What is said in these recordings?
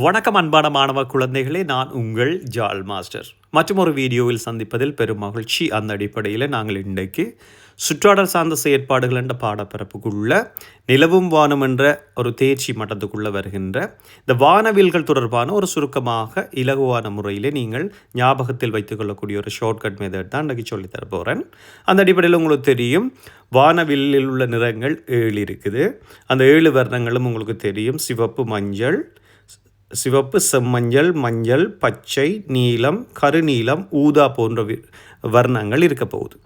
வணக்கம் அன்பான மாணவ குழந்தைகளே, நான் உங்கள் ஜால் மாஸ்டர். மற்றும் ஒரு வீடியோவில் சந்திப்பதில் பெரும் மகிழ்ச்சி. அந்த அடிப்படையில் நாங்கள் இன்றைக்கு சுற்றாடல் சார்ந்த செயற்பாடுகள் என்ற பாடப்பரப்புக்குள்ள நிலவும் வானம் என்ற ஒரு தேர்ச்சி மட்டத்துக்குள்ளே வருகின்ற இந்த வானவியல்கள் தொடர்பான ஒரு சுருக்கமாக இலகுவான முறையில் நீங்கள் ஞாபகத்தில் வைத்துக்கொள்ளக்கூடிய ஒரு ஷார்ட்கட் மெத்தட் தான் இன்றைக்கு சொல்லித்தர போகிறேன். அந்த அடிப்படையில் உங்களுக்கு தெரியும், வானவில்லில் உள்ள நிறங்கள் 7 இருக்குது. அந்த 7 வர்ணங்களும் உங்களுக்கு தெரியும். சிவப்பு, செம்மஞ்சள், மஞ்சள், பச்சை, நீலம், கருநீலம், ஊதா போன்ற வர்ணங்கள் இருக்க போகுது.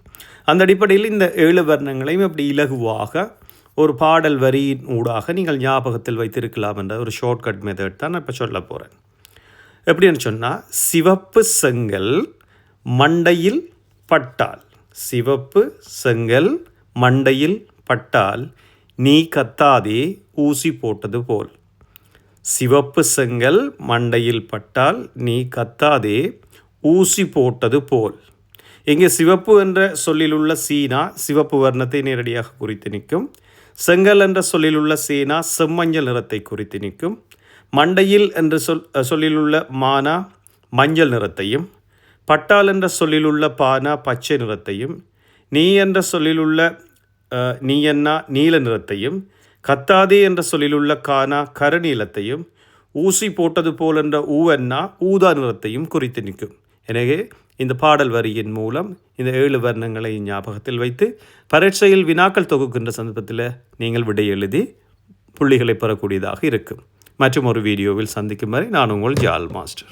அந்த அடிப்படையில் இந்த 7 வர்ணங்களையும் எப்படி இலகுவாக ஒரு பாடல் வரியின் ஊடாக நீங்கள் ஞாபகத்தில் வைத்திருக்கலாம் என்ற ஒரு ஷார்ட்கட் மெத்தட் தான் நான் இப்போ சொல்ல போகிறேன். எப்படின்னு சொன்னால், சிவப்பு செங்கல் மண்டையில் பட்டால், சிவப்பு செங்கல் மண்டையில் பட்டால் நீ கத்தாதே ஊசி போட்டது போல். சிவப்பு செங்கல் மண்டையில் பட்டால் நீ கத்தாதே ஊசி போட்டது போல். இங்கே சிவப்பு என்ற சொல்லிலுள்ள சீனா சிவப்பு வர்ணத்தை நேரடியாக குறித்து நிற்கும். செங்கல் என்ற சொல்லிலுள்ள சீனா செம்மஞ்சள் நிறத்தை குறித்து நிற்கும். மண்டையில் என்ற சொல்லிலுள்ள மானா மஞ்சள் நிறத்தையும், பட்டால் என்ற சொல்லிலுள்ள பானா பச்சை நிறத்தையும், நீ என்ற சொல்லிலுள்ள நீ என்ன நீல நிறத்தையும், கத்தாதே என்ற சொல்லிலுள்ள கானா கருநீலத்தையும், ஊசி போட்டது போல் என்ற ஊவன்னா ஊதா நிறத்தையும் குறித்து நிற்கும். எனவே இந்த பாடல் வரியின் மூலம் இந்த 7 வர்ணங்களை ஞாபகத்தில் வைத்து பரீட்சையில் வினாக்கள் தொகுக்கின்ற சந்தர்ப்பத்தில் நீங்கள் விடை எழுதி புள்ளிகளை பெறக்கூடியதாக இருக்கும். மற்றும் ஒரு வீடியோவில் சந்திக்கும் வரை நான் உங்கள் ஜால் மாஸ்டர்.